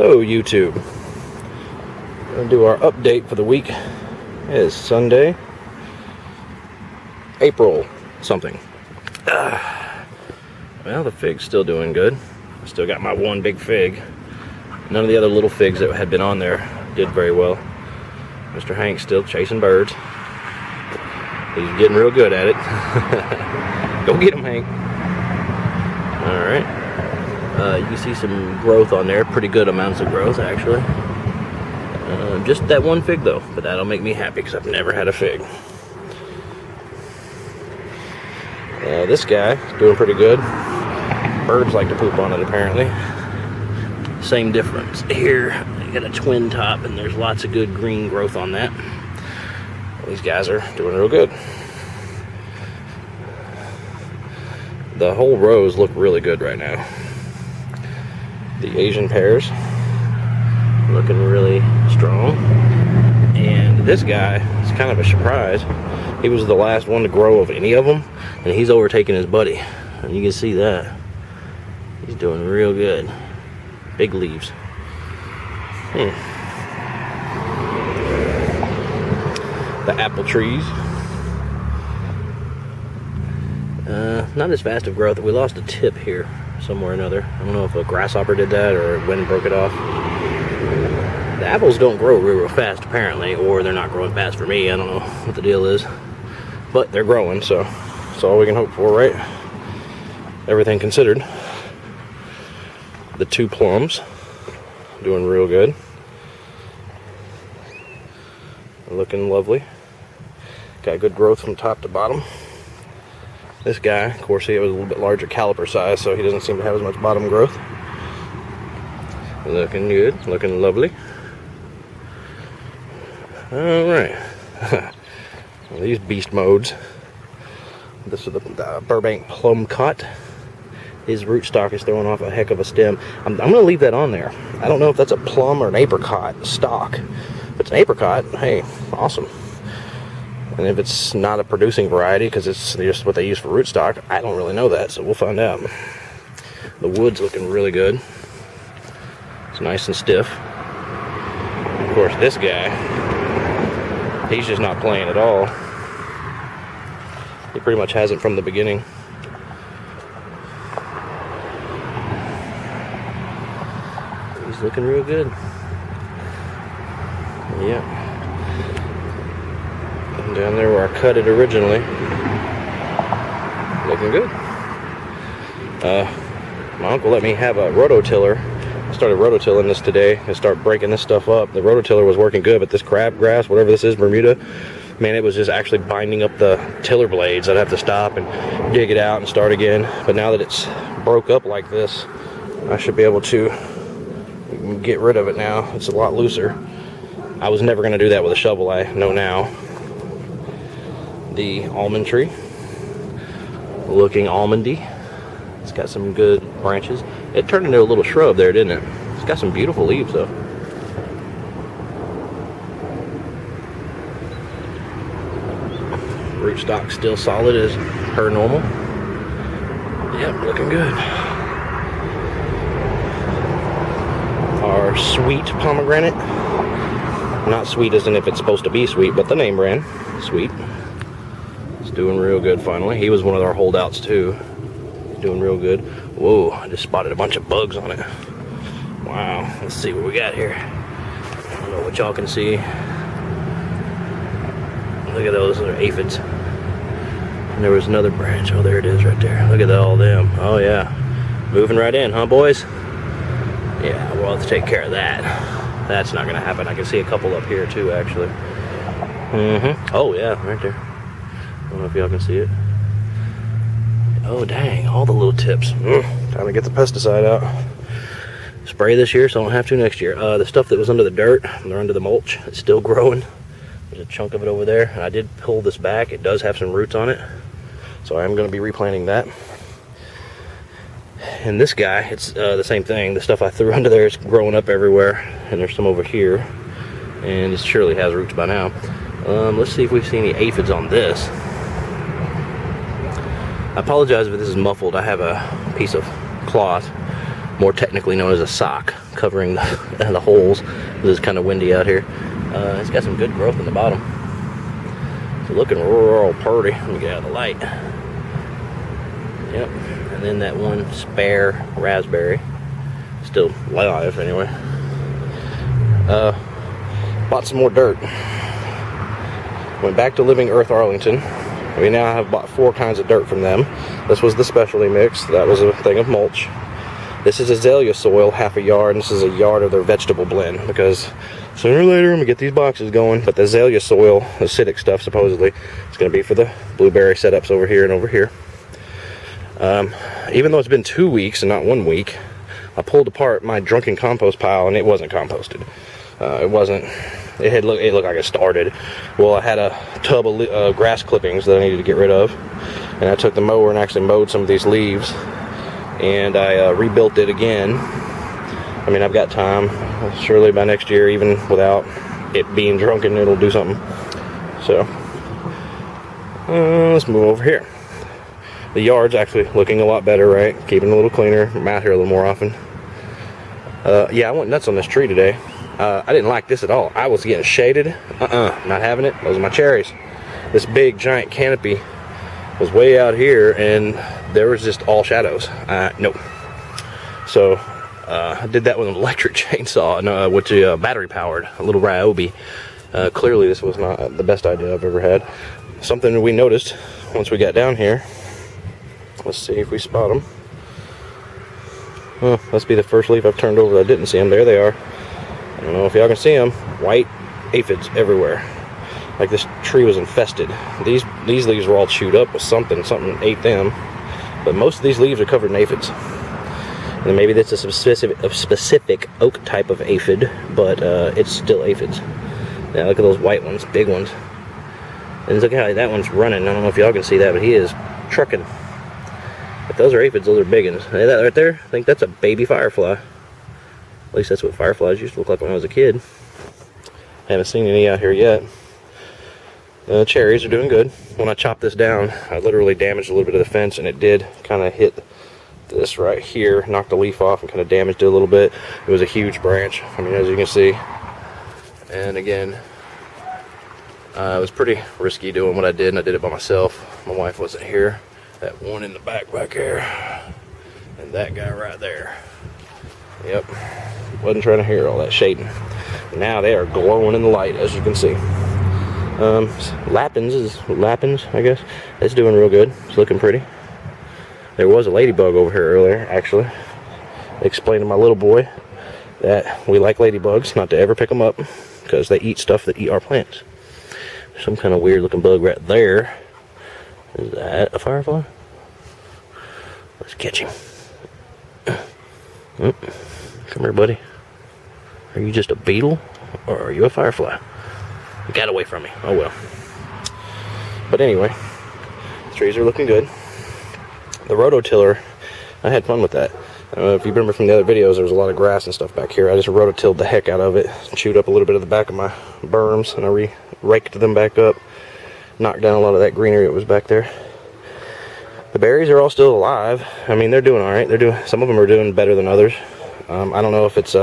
Hello YouTube. Gonna do our update for the week. It is Sunday, April something. Well, the fig's still doing good. I still got my one big fig. None of the other little figs that had been on there did very well. Mr. Hank's still chasing birds. He's getting real good at it. Go get him, Hank. Alright. You can see some growth on there, pretty good amounts of growth actually. Just that one fig though, but that'll make me happy because I've never had a fig. This guy is doing pretty good. Birds like to poop on it apparently. Same difference here. You got a twin top and there's lots of good green growth on that. These guys are doing real good. The whole rows look really good right now. The Asian pears looking really strong, and this guy is kind of a surprise. He was the last one to grow of any of them, and he's overtaken his buddy, and you can see that he's doing real good. Big leaves. The apple trees, not as fast of growth. We lost a tip here somewhere or another. I don't know if a grasshopper did that or wind broke it off. The apples don't grow real fast apparently, or they're not growing fast for me. I don't know what the deal is, but they're growing, so that's all we can hope for, right? Everything considered. The two plums doing real good, looking lovely. Got good growth from top to bottom. This guy, of course, he was a little bit larger caliper size, so he doesn't seem to have as much bottom growth. Looking good, looking lovely. Alright. Well, these beast modes. This is the Burbank plum cot. His rootstock is throwing off a heck of a stem. I'm going to leave that on there. I don't know if that's a plum or an apricot stock. If it's an apricot, hey, awesome. And if it's not a producing variety, because it's just what they use for rootstock, I don't really know that, so we'll find out. The wood's looking really good. It's nice and stiff. Of course, this guy, he's just not playing at all. He pretty much hasn't from the beginning. He's looking real good. Yeah. And down there where I cut it originally, looking good. My uncle let me have a rototiller. I started rototilling this today and start breaking this stuff up. The rototiller was working good, but this crabgrass, whatever this is, Bermuda, man, it was just actually binding up the tiller blades. I'd have to stop and dig it out and start again. But now that it's broke up like this, I should be able to get rid of it now. It's a lot looser. I was never going to do that with a shovel, I know now. The almond tree, looking almondy. It's got some good branches. It turned into a little shrub there, didn't it? It's got some beautiful leaves though. Rootstock still solid as per normal. Yep, looking good. Our sweet pomegranate. Not sweet as in if it's supposed to be sweet, but the name brand, sweet. It's doing real good finally. He was one of our holdouts too. Doing real good. Whoa, I just spotted a bunch of bugs on it. Wow, let's see what we got here. I don't know what y'all can see. Look at those are aphids. And there was another branch. Oh, there it is right there. Look at all them. Oh yeah. Moving right in, huh boys? Yeah, we'll have to take care of that. That's not gonna happen. I can see a couple up here too actually. Oh yeah, right there. I don't know if y'all can see it. Oh dang, all the little tips. Time to get the pesticide out. Spray this year so I don't have to next year. The stuff that was under the dirt, they're under the mulch, it's still growing. There's a chunk of it over there. And I did pull this back. It does have some roots on it. So I'm going to be replanting that. And this guy, it's the same thing. The stuff I threw under there is growing up everywhere. And there's some over here. And it surely has roots by now. Let's see if we see any aphids on this. I apologize if this is muffled. I have a piece of cloth, more technically known as a sock, covering the holes. It's kind of windy out here. It's got some good growth in the bottom. It's looking real pretty. Let me get out of the light. Yep. And then that one spare raspberry, still alive anyway. Bought some more dirt. Went back to Living Earth Arlington. We now have bought 4 kinds of dirt from them. This was the specialty mix. That was a thing of mulch. This is azalea soil, half a yard, and this is a yard of their vegetable blend, because sooner or later I'm going to get these boxes going. But the azalea soil, acidic stuff supposedly, is going to be for the blueberry setups over here and over here. Even though it's been 2 weeks and not 1 week, I pulled apart my drunken compost pile and it wasn't composted. It looked like it started. Well, I had a tub of grass clippings that I needed to get rid of, and I took the mower and actually mowed some of these leaves, and I rebuilt it again. I mean, I've got time. Surely by next year, even without it being drunken, it'll do something. So let's move over here. The yard's actually looking a lot better, right? Keeping it a little cleaner. I'm out here a little more often. Yeah, I went nuts on this tree today. I didn't like this at all. I was getting shaded. Not having it. Those are my cherries. This big giant canopy was way out here, and there was just all shadows. Nope. So I did that with an electric chainsaw, which is battery powered, a little Ryobi. Clearly this was not the best idea I've ever had. Something we noticed once we got down here. Let's see if we spot them. Oh, must be the first leaf I've turned over that I didn't see them. There they are. I don't know if y'all can see them. White aphids everywhere. Like this tree was infested. These leaves were all chewed up with something ate them. But most of these leaves are covered in aphids. And maybe that's a specific oak type of aphid, but it's still aphids. Now look at those white ones, big ones. And look how that one's running. I don't know if y'all can see that, but he is trucking. If those are aphids, those are big ones. Hey, that right there, I think that's a baby firefly. At least that's what fireflies used to look like when I was a kid. Haven't seen any out here yet. The cherries are doing good. When I chopped this down, I literally damaged a little bit of the fence, and it did kind of hit this right here, knocked the leaf off and kind of damaged it a little bit. It was a huge branch, I mean, as you can see. And again, it was pretty risky doing what I did, and I did it by myself. My wife wasn't here. That one in the back here, and that guy right there. Yep, wasn't trying to hear all that shading. Now they are glowing in the light, as you can see. Lapins, I guess. It's doing real good. It's looking pretty. There was a ladybug over here earlier, actually. I explained to my little boy that we like ladybugs, not to ever pick them up, because they eat stuff that eat our plants. Some kind of weird looking bug right there. Is that a firefly? Let's catch him. Come here, buddy. Are you just a beetle, or are you a firefly? You got away from me. Oh well. But anyway, the trees are looking good. The rototiller, I had fun with that. If you remember from the other videos, there was a lot of grass and stuff back here. I just rototilled the heck out of it, chewed up a little bit of the back of my berms, and I raked them back up, knocked down a lot of that greenery that was back there. The berries are all still alive. I mean, they're doing all right. Some of them are doing better than others. I don't know if it's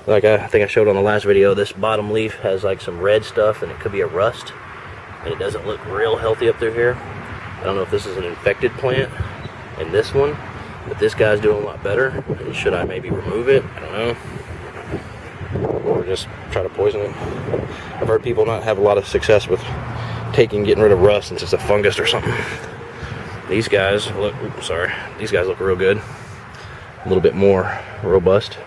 like I think I showed on the last video. This bottom leaf has like some red stuff, and it could be a rust, and it doesn't look real healthy up through here. I don't know if this is an infected plant in this one, but this guy's doing a lot better. Should I maybe remove it? I don't know. Or just try to poison it. I've heard people not have a lot of success with getting rid of rust since it's a fungus or something. These guys look, these guys look real good. A little bit more robust.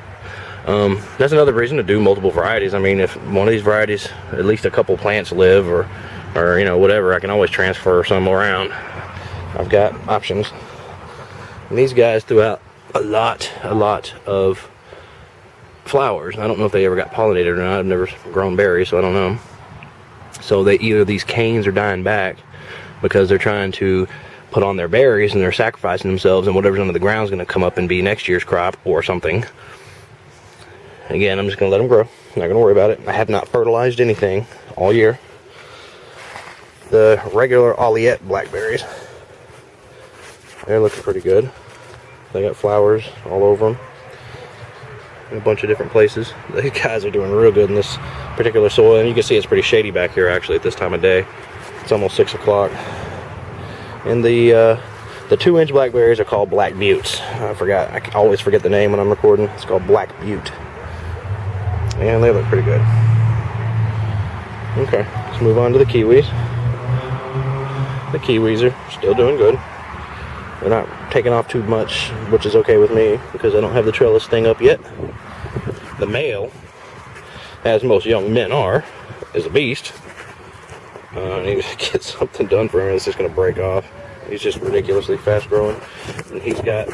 That's another reason to do multiple varieties. I mean, if one of these varieties, at least a couple plants live, or you know, whatever, I can always transfer some around. I've got options. And these guys threw out a lot of flowers. I don't know if they ever got pollinated or not. I've never grown berries, so I don't know. So either these canes are dying back because they're trying to put on their berries and they're sacrificing themselves, and whatever's under the ground is going to come up and be next year's crop or something. Again, I'm just going to let them grow. I'm not going to worry about it. I have not fertilized anything all year. The regular Oliette blackberries, they're looking pretty good. They got flowers all over them. in a bunch of different places. These guys are doing real good in this particular soil, and you can see it's pretty shady back here actually at this time of day. It's almost 6 o'clock. And the 2-inch blackberries are called Black Buttes. I always forget the name when I'm recording. It's called Black Butte. And they look pretty good. Okay, let's move on to the kiwis. The kiwis are still doing good. They're not taking off too much, which is okay with me because I don't have the trellis thing up yet. The male, as most young men are, is a beast. I need to get something done for him. It's just going to break off. He's just ridiculously fast growing. And he's got,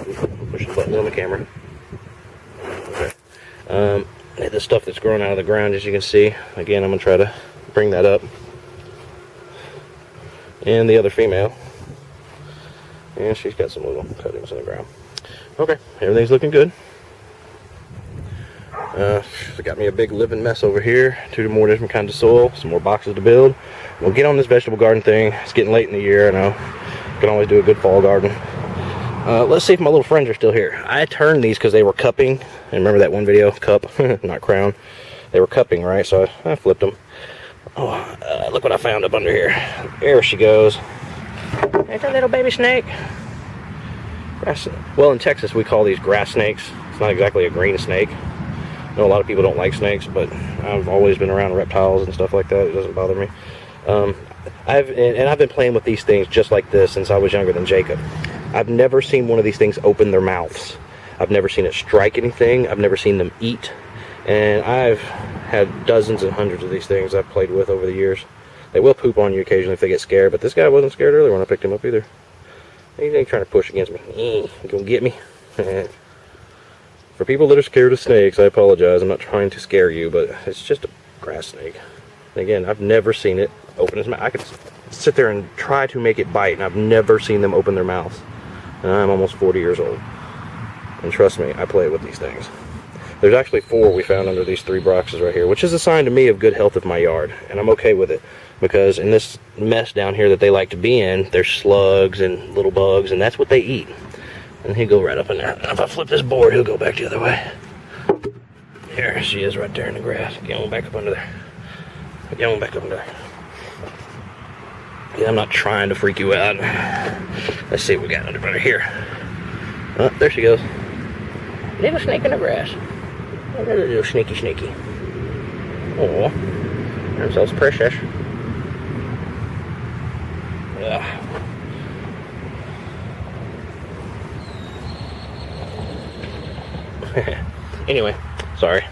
push the button on the camera. Okay. The stuff that's growing out of the ground, as you can see. Again, I'm going to try to bring that up. And the other female. And she's got some little cuttings in the ground. Okay, everything's looking good. Got me a big living mess over here. 2 more different kinds of soil. Some more boxes to build. We'll get on this vegetable garden thing. It's getting late in the year, I know. Can always do a good fall garden. Let's see if my little friends are still here. I turned these because they were cupping. And remember that one video? Cup, not crown. They were cupping, right? So I flipped them. Oh, look what I found up under here. There she goes. Ain't that little baby snake? Grass. Well, in Texas, we call these grass snakes. It's not exactly a green snake. I know a lot of people don't like snakes, but I've always been around reptiles and stuff like that. It doesn't bother me. I've been playing with these things just like this since I was younger than Jacob. I've never seen one of these things open their mouths. I've never seen it strike anything. I've never seen them eat. And I've had dozens and hundreds of these things I've played with over the years. They will poop on you occasionally if they get scared, but this guy wasn't scared earlier when I picked him up either. He ain't trying to push against me. You gonna get me? For people that are scared of snakes, I apologize. I'm not trying to scare you, but it's just a grass snake. And again, I've never seen it open its mouth. I could sit there and try to make it bite, and I've never seen them open their mouths. And I'm almost 40 years old. And trust me, I play with these things. There's actually 4 we found under these 3 boxes right here, which is a sign to me of good health of my yard. And I'm okay with it. Because in this mess down here that they like to be in, there's slugs and little bugs, and that's what they eat. And he'll go right up in there. And if I flip this board, he'll go back the other way. There she is right there in the grass. Get on back up under there. Get on back up under there. Yeah, I'm not trying to freak you out. Let's see what we got under here. Oh, there she goes. Little snake in the grass. Little snaky. Oh, themselves precious. Yeah. Anyway, sorry.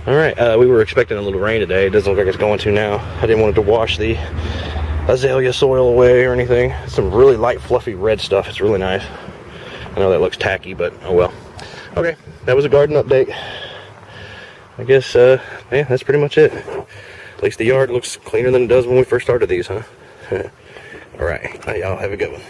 Alright, we were expecting a little rain today. It doesn't look like it's going to now. I didn't want it to wash the azalea soil away or anything. It's some really light, fluffy red stuff. It's really nice. I know that looks tacky, but oh well. Okay, that was a garden update. I guess, yeah, that's pretty much it. At least the yard looks cleaner than it does when we first started these, huh? Alright, y'all have a good one.